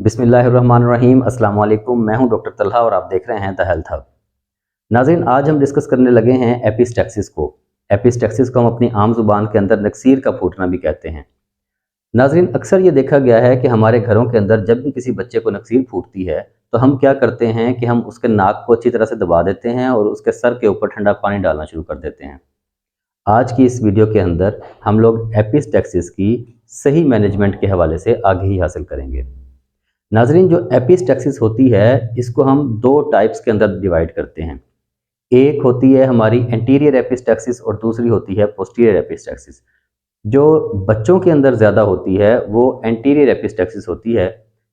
बिस्मिल्लाहिर्रहमानिर्रहीम। अस्सलाम वालेकुम। मैं हूं डॉक्टर तलहा और आप देख रहे हैं द हेल्थ हब। नाज़रीन, आज हम डिस्कस करने लगे हैं एपिस्टैक्सिस को। एपिस्टैक्सिस को हम अपनी आम ज़ुबान के अंदर नक्सीर का फूटना भी कहते हैं। नाज़रीन, अक्सर ये देखा गया है कि हमारे घरों के अंदर जब भी किसी बच्चे को नक्सीर फूटती है तो हम क्या करते हैं कि हम उसके नाक को अच्छी तरह से दबा देते हैं और उसके सर के ऊपर ठंडा पानी डालना शुरू कर देते हैं। आज की इस वीडियो के अंदर हम लोग एपिस्टैक्सिस की सही मैनेजमेंट के हवाले से आगे ही हासिल करेंगे। नाजरीन, जो एपिस्टैक्सिस होती है इसको हम दो टाइप्स के अंदर डिवाइड करते हैं। एक होती है हमारी एंटीरियर एपिस्टैक्सिस और दूसरी होती है पोस्टीरियर एपिस्टैक्सिस। जो बच्चों के अंदर ज़्यादा होती है वो एंटीरियर एपिस्टैक्सिस होती है।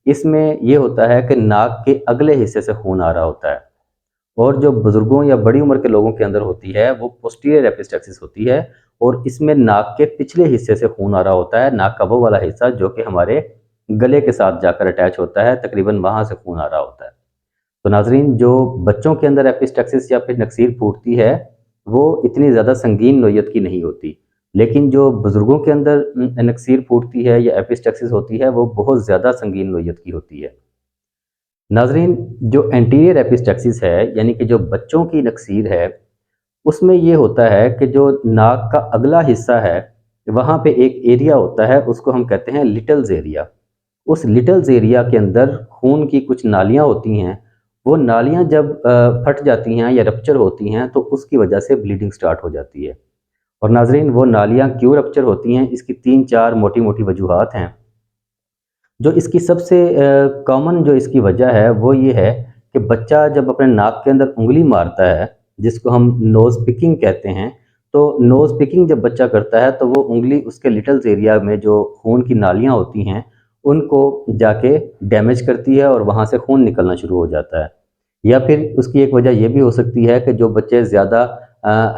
इसमें ये होता है कि नाक के अगले हिस्से से खून आ रहा होता है, और जो बुजुर्गों या बड़ी उम्र के लोगों के अंदर होती है वो पोस्टीरियर एपिस्टैक्सिस होती है, और इसमें नाक के पिछले हिस्से से खून आ रहा होता है। नाक का वो वाला हिस्सा जो कि हमारे गले के साथ जाकर अटैच होता है, तकरीबन वहाँ से खून आ रहा होता है। तो नाजरीन, जो बच्चों के अंदर एपिस्टैक्सिस या फिर नक्सीर फूटती है वो इतनी ज़्यादा संगीन नोयत की नहीं होती, लेकिन जो बुज़ुर्गों के अंदर नक्सीर फूटती है या एपिस्टैक्सिस होती है वो बहुत ज़्यादा संगीन नोयत की होती है। नाजरीन, जो एंटीरियर एपिस्टैक्सिस है यानी कि जो बच्चों की नक्सीर है, उसमें ये होता है कि जो नाक का अगला हिस्सा है वहाँ पे एक एरिया होता है, उसको हम कहते हैं लिटल्स एरिया। उस लिटल्स एरिया के अंदर खून की कुछ नालियाँ होती हैं। वो नालियाँ जब फट जाती हैं या रप्चर होती हैं तो उसकी वजह से ब्लीडिंग स्टार्ट हो जाती है। और नाजरीन, वो नालियाँ क्यों रप्चर होती हैं, इसकी 3-4 मोटी मोटी वजूहात हैं। जो इसकी सबसे कॉमन जो इसकी वजह है वो ये है कि बच्चा जब अपने नाक के अंदर उंगली मारता है, जिसको हम नोज़ पिकिंग कहते हैं, तो नोज़ पिकिंग जब बच्चा करता है तो वो उंगली उसके लिटल्स एरिया में जो खून की नालियाँ होती हैं उनको जाके डैमेज करती है और वहाँ से खून निकलना शुरू हो जाता है। या फिर उसकी एक वजह ये भी हो सकती है कि जो बच्चे ज़्यादा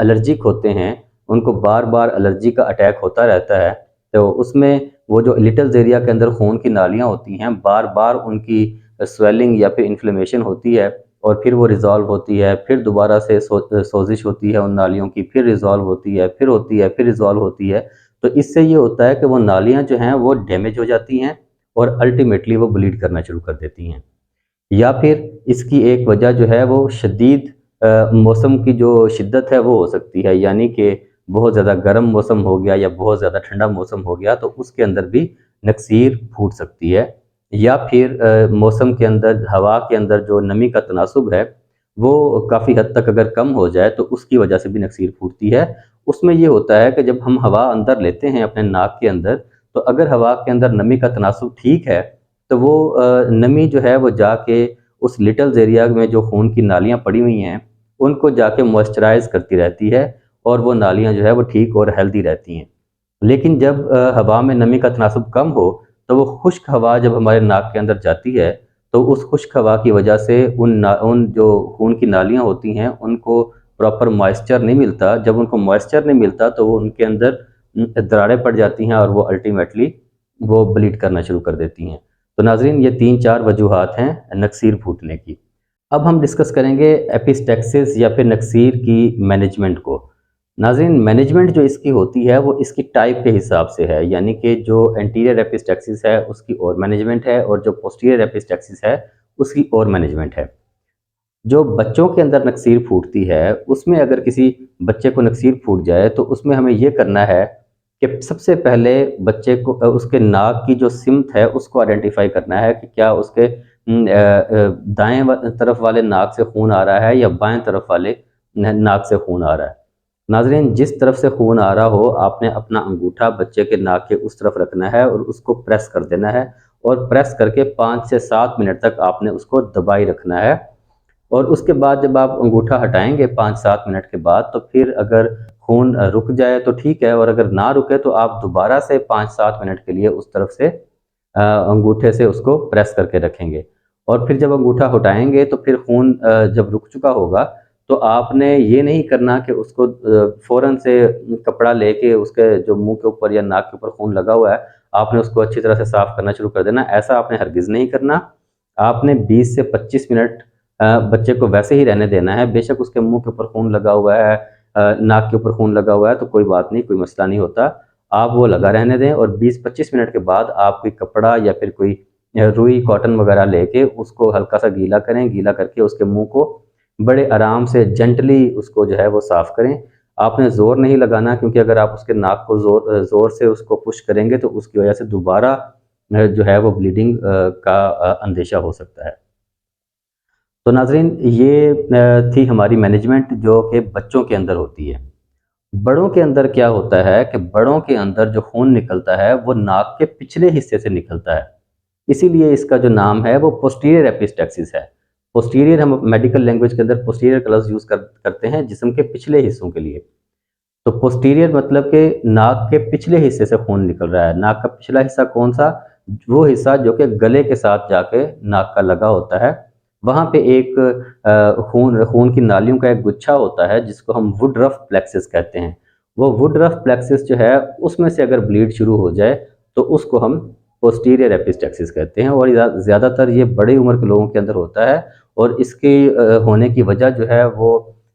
एलर्जिक होते हैं, उनको बार बार एलर्जी का अटैक होता रहता है, तो उसमें वो जो लिटल्स एरिया के अंदर खून की नालियाँ होती हैं, बार बार उनकी स्वेलिंग या फिर इन्फ्लेमेशन होती है, और फिर वो रिज़ॉल्व होती है, फिर दोबारा से सोजिश होती है उन नालियों की, फिर रिज़ॉल्व होती है, फिर होती है, फिर रिज़ॉल्व होती है। तो इससे ये होता है कि वो नालियाँ जो हैं वो डैमेज हो जाती हैं और अल्टीमेटली वो ब्लीड करना शुरू कर देती हैं। या फिर इसकी एक वजह जो है वो शदीद मौसम की जो शिद्दत है वो हो सकती है, यानी कि बहुत ज़्यादा गर्म मौसम हो गया या बहुत ज़्यादा ठंडा मौसम हो गया तो उसके अंदर भी नक्सीर फूट सकती है। या फिर मौसम के अंदर, हवा के अंदर जो नमी का तनासुब है वो काफ़ी हद तक अगर कम हो जाए तो उसकी वजह से भी नक्सीर फूटती है। उसमें ये होता है कि जब हम हवा अंदर लेते हैं अपने नाक के अंदर, तो अगर हवा के अंदर नमी का तनासुब ठीक है तो वो नमी जो है वो जाके उस लिटल्स एरिया में जो खून की नालियाँ पड़ी हुई हैं उनको जाके मॉइस्चराइज़ करती रहती है, और वो नालियाँ जो है वो ठीक और हेल्दी रहती हैं। लेकिन जब हवा में नमी का तनासुब कम हो तो वो खुश्क हवा जब हमारे नाक के अंदर जाती है तो उस खुश्क हवा की वजह से उन जो खून की नालियाँ होती हैं उनको प्रॉपर मॉइस्चर नहीं मिलता। जब उनको मॉइस्चर नहीं मिलता तो वो उनके अंदर दरारें पड़ जाती हैं और वो अल्टीमेटली वो ब्लीड करना शुरू कर देती हैं। तो नाज़रीन, ये 3-4 वजूहात हैं नक्सीर फूटने की। अब हम डिस्कस करेंगे एपिस्टैक्सिस या फिर नक्सीर की मैनेजमेंट को। नाज़रीन, मैनेजमेंट जो इसकी होती है वो इसकी टाइप के हिसाब से है, यानी कि जो एंटीरियर एपिस्टैक्सिस है उसकी और मैनेजमेंट है, और जो पोस्टीरियर एपिस्टैक्सिस है उसकी और मैनेजमेंट है। जो बच्चों के अंदर नक्सीर फूटती है उसमें अगर किसी बच्चे को नक्सीर फूट जाए तो उसमें हमें ये करना है कि सबसे पहले बच्चे को उसके नाक की जो सिमत है उसको आइडेंटिफाई करना है कि क्या उसके दाएं तरफ वाले नाक से खून आ रहा है या बाएं तरफ वाले नाक से खून आ रहा है। नाजरीन, जिस तरफ से खून आ रहा हो आपने अपना अंगूठा बच्चे के नाक के उस तरफ रखना है और उसको प्रेस कर देना है, और प्रेस करके 5 से 7 मिनट तक आपने उसको दबाई रखना है। और उसके बाद जब आप अंगूठा हटाएंगे 5-7 मिनट के बाद, तो फिर अगर खून रुक जाए तो ठीक है, और अगर ना रुके तो आप दोबारा से 5-7 मिनट के लिए उस तरफ से अंगूठे से उसको प्रेस करके रखेंगे। और फिर जब अंगूठा हटाएंगे तो फिर खून जब रुक चुका होगा तो आपने ये नहीं करना कि उसको फ़ौरन से कपड़ा लेके उसके जो मुंह के ऊपर या नाक के ऊपर खून लगा हुआ है आपने उसको अच्छी तरह से साफ़ करना शुरू कर देना। ऐसा आपने हरगिज़ नहीं करना। आपने 20 से 25 मिनट बच्चे को वैसे ही रहने देना है। बेशक उसके मुंह के ऊपर खून लगा हुआ है, नाक के ऊपर खून लगा हुआ है तो कोई बात नहीं, कोई मसला नहीं होता। आप वो लगा रहने दें, और 20-25 मिनट के बाद आप कोई कपड़ा या फिर कोई रुई कॉटन वगैरह लेके उसको हल्का सा गीला करें, गीला करके उसके मुंह को बड़े आराम से जेंटली उसको जो है वो साफ़ करें। आपने ज़ोर नहीं लगाना, क्योंकि अगर आप उसके नाक को ज़ोर से उसको पुश करेंगे तो उसकी वजह से दोबारा जो है वो ब्लीडिंग का अंदेशा हो सकता है। तो नाज़रीन, ये थी हमारी मैनेजमेंट जो कि बच्चों के अंदर होती है। बड़ों के अंदर क्या होता है कि बड़ों के अंदर जो खून निकलता है वो नाक के पिछले हिस्से से निकलता है, इसीलिए इसका जो नाम है वो पोस्टीरियर एपिस्टैक्सिस है। पोस्टीरियर हम मेडिकल लैंग्वेज के अंदर पोस्टीरियर का लफ्ज़ यूज़ करते हैं जिस्म के पिछले हिस्सों के लिए। तो पोस्टीरियर मतलब कि नाक के पिछले हिस्से से खून निकल रहा है। नाक का पिछला हिस्सा कौन सा? वो हिस्सा जो कि गले के साथ जाके नाक का लगा होता है। वहाँ पे एक खून की नालियों का एक गुच्छा होता है जिसको हम वुडरफ प्लेक्सिस कहते हैं। वो वुडरफ प्लेक्सिस जो है उसमें से अगर ब्लीड शुरू हो जाए तो उसको हम पोस्टीरियर एपिस्टैक्सिस कहते हैं, और ज़्यादातर ये बड़ी उम्र के लोगों के अंदर होता है। और इसके होने की वजह जो है वो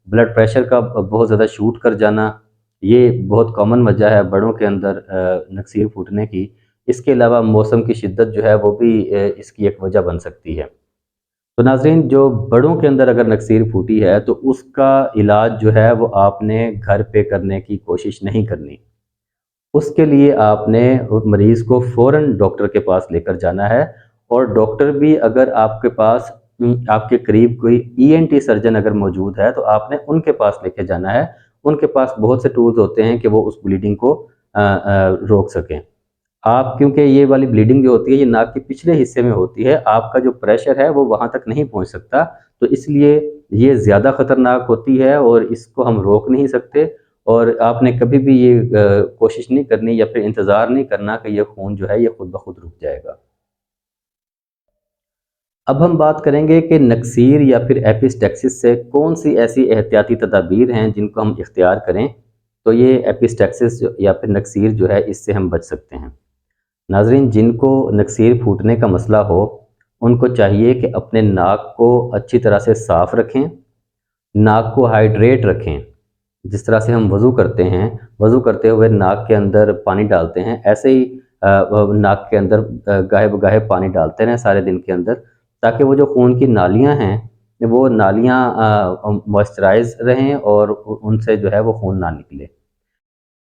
ब्लड प्रेशर का बहुत ज़्यादा शूट कर जाना, ये बहुत कॉमन वजह है बड़ों के अंदर नक्सीर फूटने की। इसके अलावा मौसम की शिद्दत जो है वो भी इसकी एक वजह बन सकती है। तो नाज़रीन, जो बड़ों के अंदर अगर नक्सीर फूटी है तो उसका इलाज जो है वो आपने घर पे करने की कोशिश नहीं करनी। उसके लिए आपने मरीज़ को फ़ौरन डॉक्टर के पास लेकर जाना है, और डॉक्टर भी अगर आपके पास आपके करीब कोई ईएनटी सर्जन अगर मौजूद है तो आपने उनके पास लेके जाना है। उनके पास बहुत से टूल्स होते हैं कि वो उस ब्लीडिंग को रोक सकें। आप, क्योंकि ये वाली ब्लीडिंग जो होती है ये नाक के पिछले हिस्से में होती है, आपका जो प्रेशर है वो वहाँ तक नहीं पहुँच सकता, तो इसलिए ये ज़्यादा ख़तरनाक होती है और इसको हम रोक नहीं सकते। और आपने कभी भी ये कोशिश नहीं करनी या फिर इंतज़ार नहीं करना कि ये खून जो है ये खुद ब खुद रुक जाएगा। अब हम बात करेंगे कि नक्सीर या फिर एपिस्टैक्सिस से कौन सी ऐसी एहतियाती तदाबीर हैं जिनको हम इख्तियार करें तो ये एपिस्टैक्सिस या फिर नक्सीर जो है इससे हम बच सकते हैं। नाज़रीन, जिनको नक्सीर फूटने का मसला हो उनको चाहिए कि अपने नाक को अच्छी तरह से साफ़ रखें, नाक को हाइड्रेट रखें। जिस तरह से हम वज़ू करते हैं, वज़ू करते हुए नाक के अंदर पानी डालते हैं, ऐसे ही नाक के अंदर गाहे बगाहे पानी डालते रहें सारे दिन के अंदर, ताकि वो जो खून की नालियाँ हैं वो नालियाँ मॉइस्चराइज़ रहें और उनसे जो है वो खून ना निकले।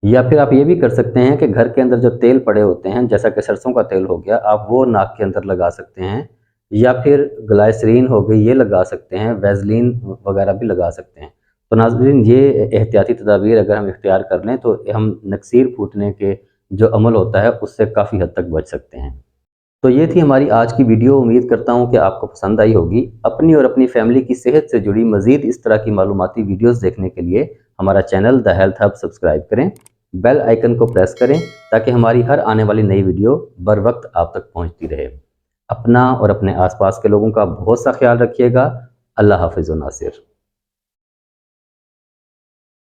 या फिर आप ये भी कर सकते हैं कि घर के अंदर जो तेल पड़े होते हैं, जैसा कि सरसों का तेल हो गया, आप वो नाक के अंदर लगा सकते हैं, या फिर ग्लाइसरीन हो गई ये लगा सकते हैं, वैज़लीन वगैरह भी लगा सकते हैं। तो नाज़रीन, ये एहतियाती तदाबीर अगर हम इख्तियार कर लें तो हम नक्सीर फूटने के जो अमल होता है उससे काफ़ी हद तक बच सकते हैं। तो ये थी हमारी आज की वीडियो। उम्मीद करता हूँ कि आपको पसंद आई होगी। अपनी और अपनी फैमिली की सेहत से जुड़ी मज़ीद इस तरह की मालूमाती वीडियोज़ देखने के लिए हमारा channel the health hub subscribe करें, बेल आइकन को प्रेस करें ताकि हमारी हर आने वाली नई वीडियो बर वक्त आप तक पहुँचती रहे। अपना और अपने आसपास के लोगों का बहुत सा ख्याल रखिएगा। अल्लाह हाफ़िज़ व नासिर।